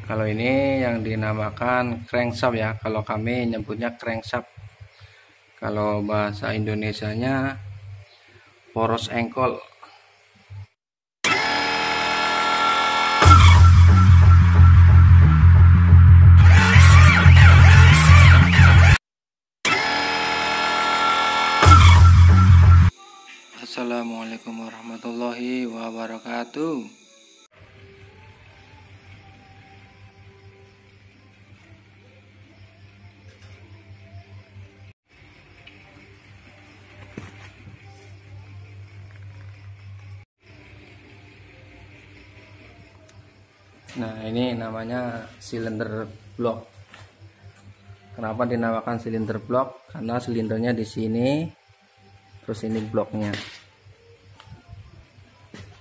Kalau ini yang dinamakan crankshaft ya, kalau kami nyebutnya crankshaft. Kalau bahasa Indonesianya poros engkol. Assalamualaikum warahmatullahi wabarakatuh. Nah, ini namanya silinder blok. Kenapa dinamakan silinder blok? Karena silindernya di sini, terus ini bloknya.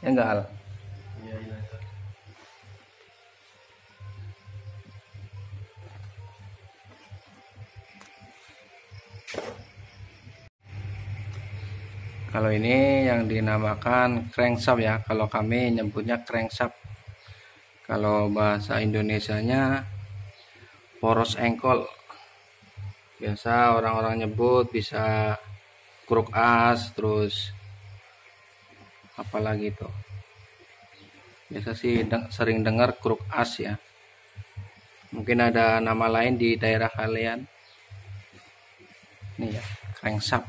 Ya enggak, Al? Iya. Kalau ini yang dinamakan crankshaft ya, kalau kami nyebutnya crankshaft. Kalau bahasa Indonesianya poros engkol. Biasa orang-orang nyebut bisa kruk as, terus apalagi tuh. Biasa sih sering dengar kruk as ya. Mungkin ada nama lain di daerah kalian. Nih ya, crankshaft.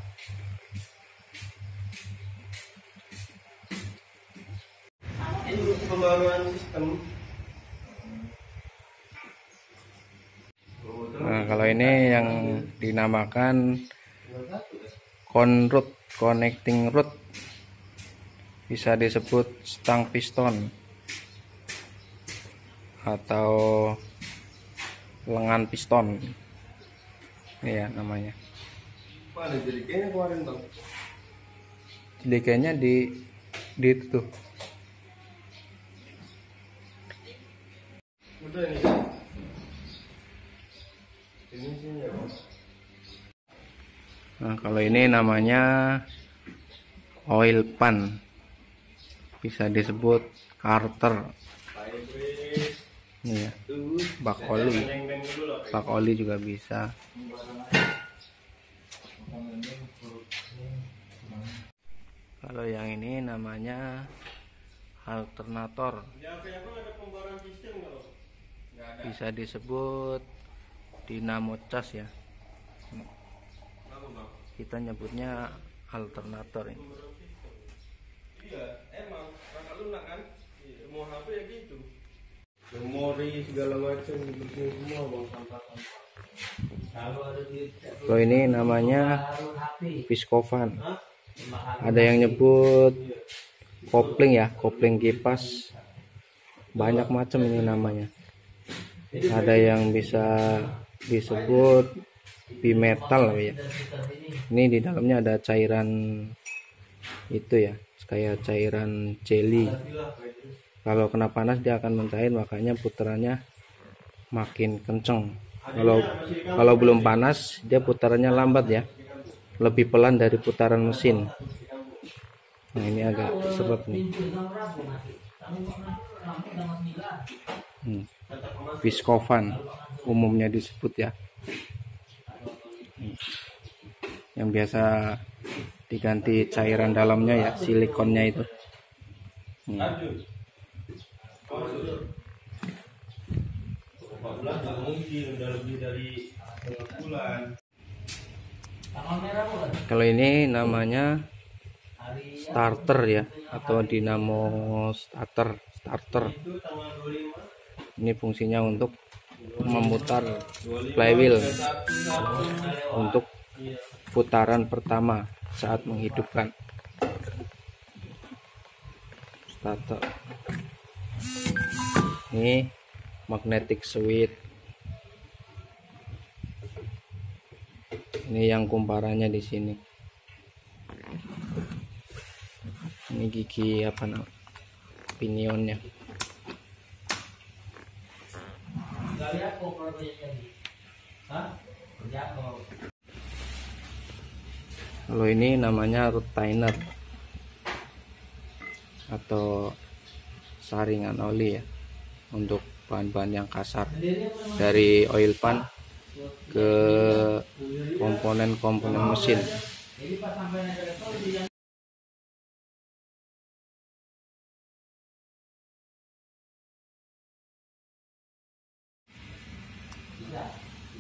Ini pembaruan sistem. Nah, kalau ini yang dinamakan conroot, connecting root, bisa disebut stang piston atau lengan piston. Ini ya namanya. Mana jadinya kemarin bang? Jadinya di itu tuh. Udah nih. Ini sih ya bang. Nah, kalau ini namanya oil pan, bisa disebut Carter. Ini ya, bak oli juga bisa. Kalau yang ini namanya alternator, bisa disebut dinamo cas ya. Kita nyebutnya alternator ini. Iya, emang kakak lunak kan? Semua HP ya gitu. Memori segala macam dibersihin semua bang, sampah-sampah. Kalau ini namanya Viscofan. Ada yang nyebut kopling ya, kopling kipas. Banyak macam ini namanya. Ada yang bisa disebut bimetal ya. Ini di dalamnya ada cairan itu ya, kayak cairan jelly. Kalau kena panas dia akan mencair, makanya putarannya makin kenceng. Kalau belum panas dia putarannya lambat ya, lebih pelan dari putaran mesin. Nah, ini agak seret nih. Viscofan umumnya disebut ya. Yang biasa diganti cairan dalamnya ya, silikonnya itu. Kalau ini namanya starter ya, atau dinamo starter. Ini fungsinya untuk memutar flywheel untuk putaran pertama saat menghidupkan starter. Ini magnetic switch. Ini yang kumparannya di sini. Ini gigi apa namanya? Pinionnya. Kalau ini namanya retainer atau saringan oli ya, untuk bahan-bahan yang kasar dari oil pan ke komponen-komponen mesin.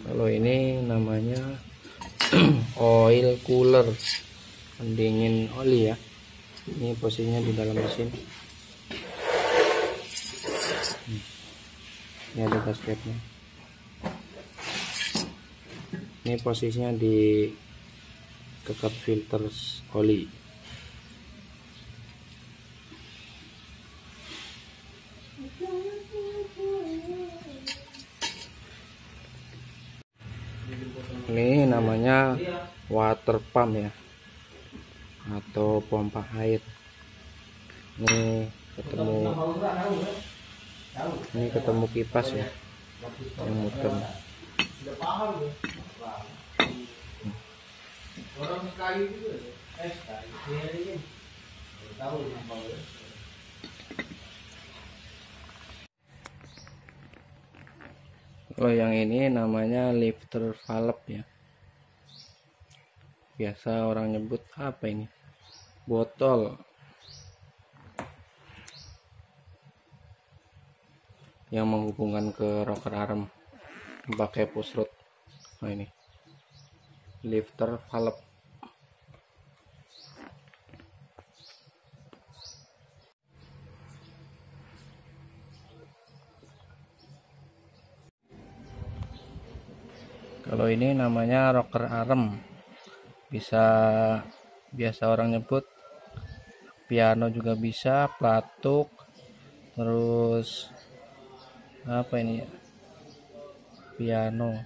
Kalau ini namanya oil cooler, pendingin oli ya. Ini posisinya di dalam mesin. Ini ada gasketnya. Ini posisinya di dekat filter oli. Ini namanya water pump ya, atau pompa air. Ini ketemu kipas ya yang muter. Kalau yang ini namanya lifter valve ya. Biasa orang nyebut apa ini? Botol. Yang menghubungkan ke rocker arm pakai push rod. Nah ini lifter valve. Kalau ini namanya rocker arm, biasa orang nyebut piano juga bisa, pelatuk, terus apa ini ya, piano.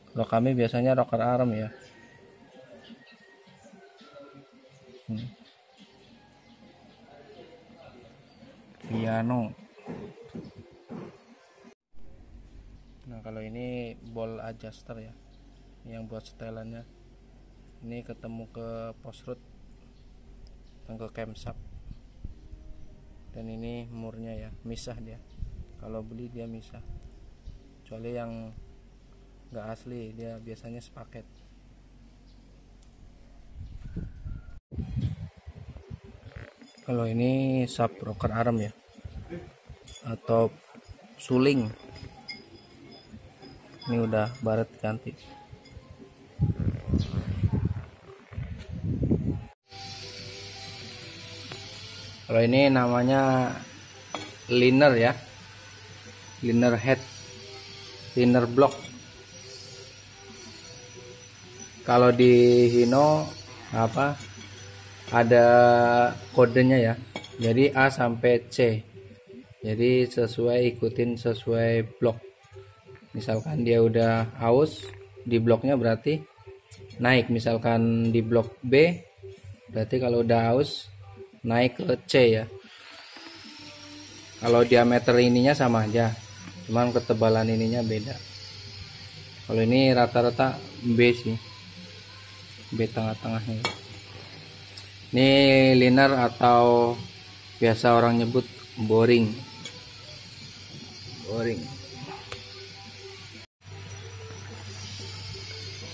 Kalau kami biasanya rocker arm ya. Piano. Nah kalau ini ball adjuster ya, yang buat setelannya. Ini ketemu ke post rod dan ke camshaft. Dan ini murnya ya, misah dia. Kalau beli dia misah. Kecuali yang nggak asli, dia biasanya sepaket. Kalau ini sub rocker arm ya, atau suling. Ini udah baret ganti. Kalau ini namanya liner ya, liner head, liner block. Kalau di Hino apa ada kodenya ya, jadi A sampai C, jadi ikutin sesuai blok. Misalkan dia udah aus di bloknya berarti naik, misalkan di blok B berarti kalau udah aus naik ke C ya. Kalau diameter ininya sama aja, cuman ketebalan ininya beda. Kalau ini rata-rata B sih, B tengah-tengahnya. Ini liner atau biasa orang nyebut boring.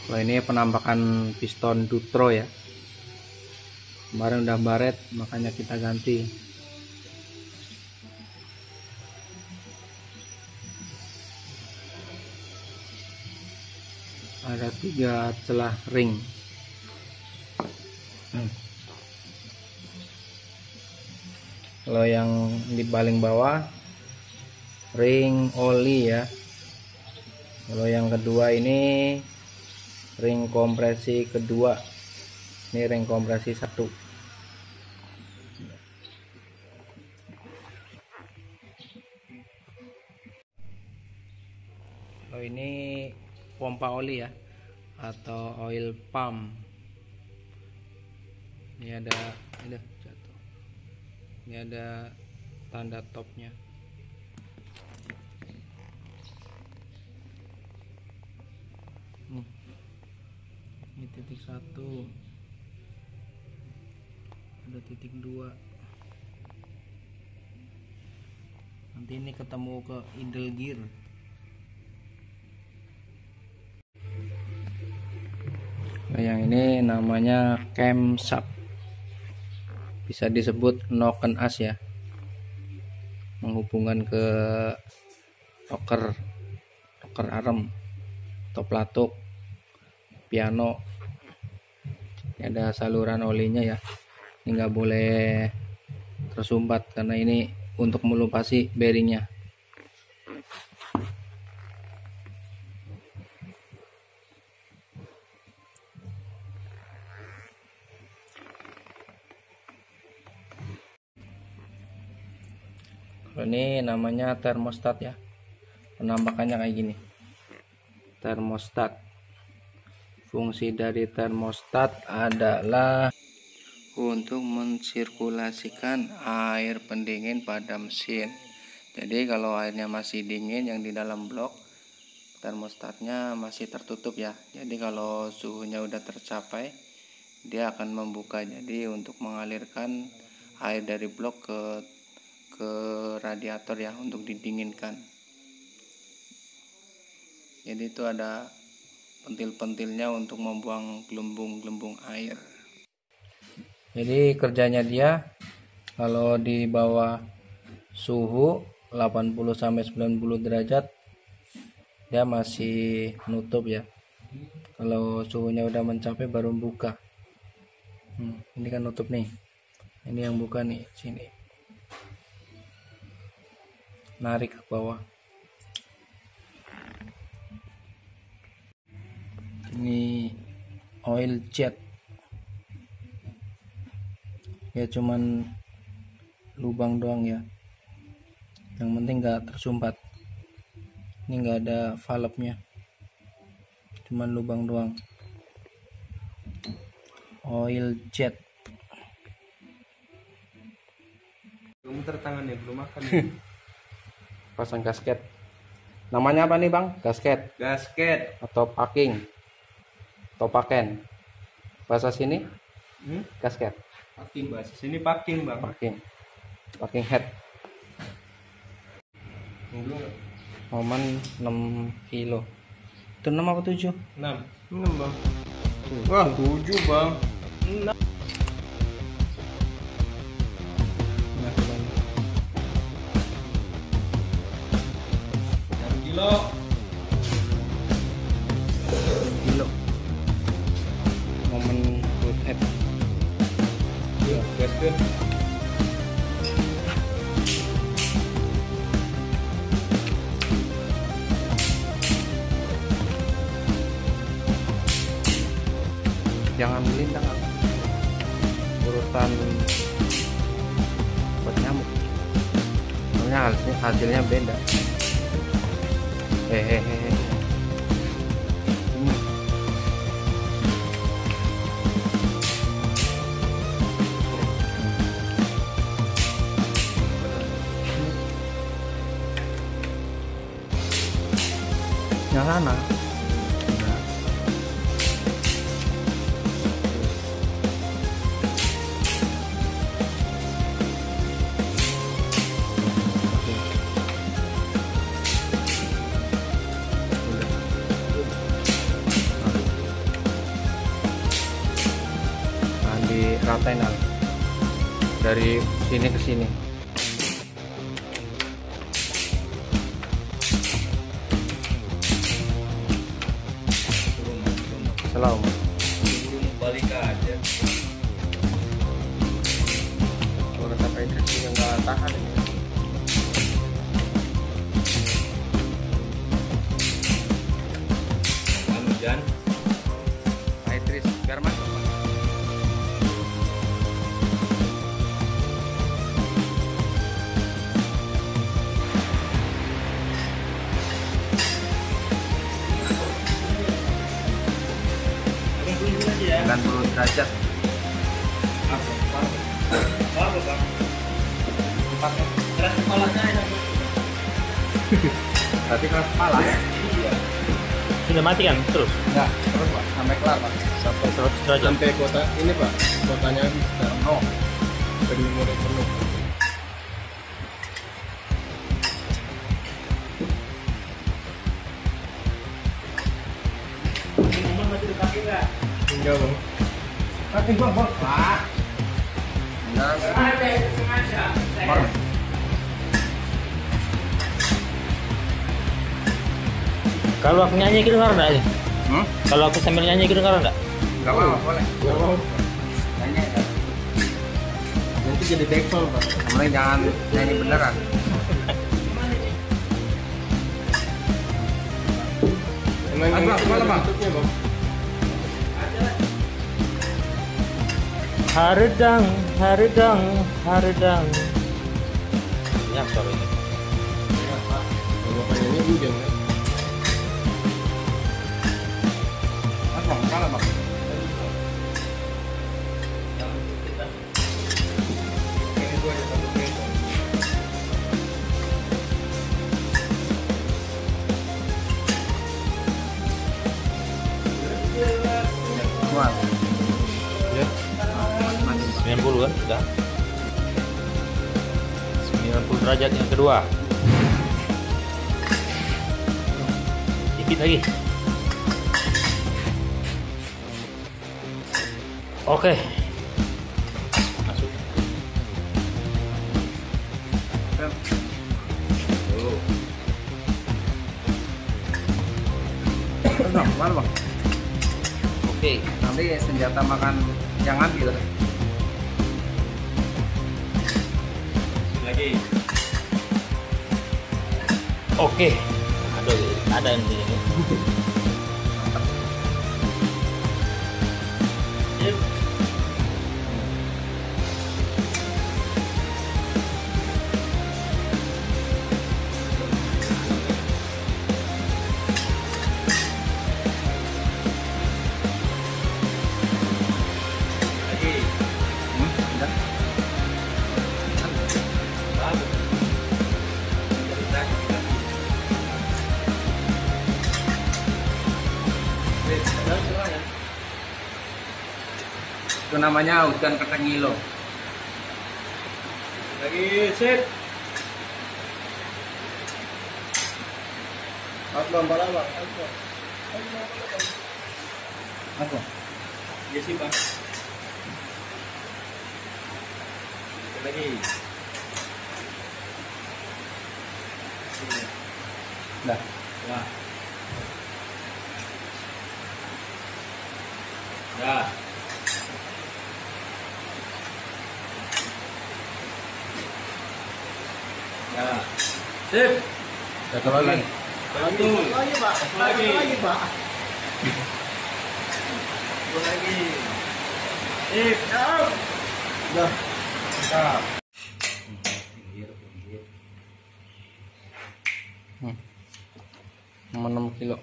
Kalau ini penampakan piston Dutro ya, kemarin udah baret makanya kita ganti. Ada 3 celah ring. Kalau yang di paling bawah ring oli ya. Kalau yang kedua ini ring kompresi kedua. Ini ring kompresi 1. Kalau ini pompa oli ya, atau oil pump. Ini ada jatuh. Ini ada tanda topnya. Ini titik 1, ada titik 2. Nanti ini ketemu ke idle gear. Nah, yang ini namanya camshaft, bisa disebut noken as ya, menghubungkan ke rocker arm atau pelatuk piano. Ini ada saluran olinya ya, ini nggak boleh tersumbat karena ini untuk melumasi bearingnya. Kalau ini namanya termostat ya, penampakannya kayak gini. Termostat, fungsi dari termostat adalah untuk mensirkulasikan air pendingin pada mesin. Jadi kalau airnya masih dingin yang di dalam blok, termostatnya masih tertutup ya. Jadi kalau suhunya udah tercapai, dia akan membuka. Jadi untuk mengalirkan air dari blok ke radiator ya, untuk didinginkan. Jadi itu ada pentil-pentilnya untuk membuang gelembung-gelembung air. Jadi kerjanya dia kalau di bawah suhu 80-90 derajat dia masih nutup ya. Kalau suhunya udah mencapai baru buka. Ini kan nutup nih. Ini yang buka nih, sini. Narik ke bawah. Ini oil jet ya, cuman lubang doang ya, yang penting nggak tersumbat. Ini nggak ada valve-nya, cuman lubang doang. Oil jet. Belum tangannya, belum makan. Pasang gasket. Namanya apa nih bang? Gasket atau packing atau paken? Bahasa sini gasket. Packing bahasa sini packing bang. Packing head. Momen 6 kilo. Itu 6 apa 7? 6 bang. Wah 7 bang. 6 kilo. Momen root head. Gasket. Jangan melintang urutan buat nyamuk, soalnya hasilnya beda. Yang sana diratain dari sini ke sini. Selalu balik aja. kalau sampai ke sini nggak tahan ini. Hujan. Paitris biar masuk. Ya. 90 derajat. Apa bang? Tempatnya. Keras kepala saya. Berarti keras kepala. Iya. Sudah mati kan terus? Enggak, terus pak, sampai kelar pak. Sampai 100 derajat. Sampai kota ini pak, kotanya habis. Oh, Dari mulai penuh. Enggak bang. Kaki bang. Pak. Kalau aku nyanyi gitu nggak ada? Kalau aku sambil nyanyi gitu nggak ada? Enggak apa-apa, boleh. Enggak mau. Nyanyi ya. Nanti jadi backsound pak. Mulai jangan nyanyi beneran. Emang yang itu malam, Bang. tutupnya bang. Haredang, haredang, haredang. Ya, sorry. Kalau bapak nyanyi hujan kan. Bang, malam, Bang. Ini gua ada satu backsound. Mual. Ya. 90 kan sudah. 90 derajat yang kedua. Dikit lagi. Oke. Masuk. Bang, mana, Bang? Oke. Nanti senjata makan yang ambil. Lagi. Oke. Aduh, ada ini. Sip. Lagi. Udah. Bagus. Itu namanya hujan ketengilo. Lagi sip. Apa lama? Apa? Ya sih bang. Lagi. Dah. Wah. Dah. Dah. Sip. Satu lagi. Satu. Lagi pak. Lagi pak. Satu lagi. Sip. Dah. Dah. 6 kilo.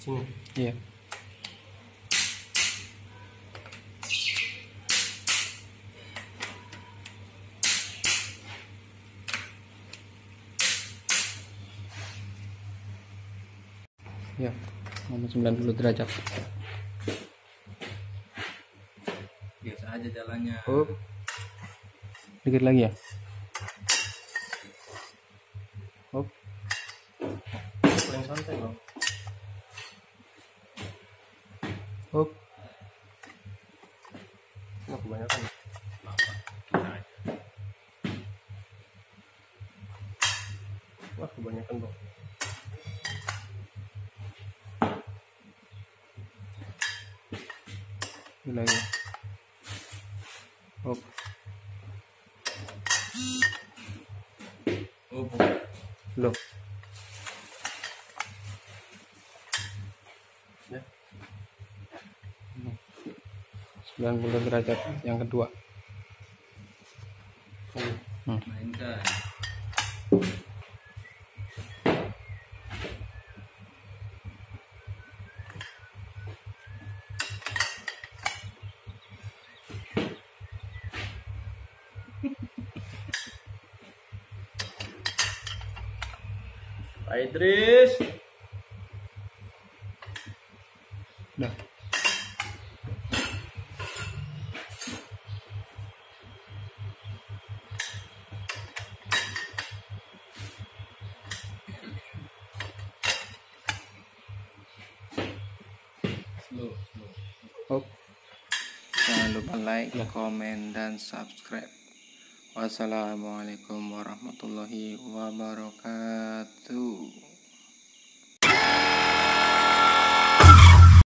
Sini. Iya. Ya, 90 derajat. Biasa aja jalannya. Oh. Dikit lagi ya. Oh. Paling santai bang. Oh. Wah kebanyakan. Wah kebanyakan bang. Dikit lagi. Oh. Oh. Belum. Ya. 90 derajat yang kedua. Mainkan. Pak Idris. Udah. Oh. Jangan lupa like, komen, dan subscribe. Wassalamualaikum warahmatullahi wabarakatuh.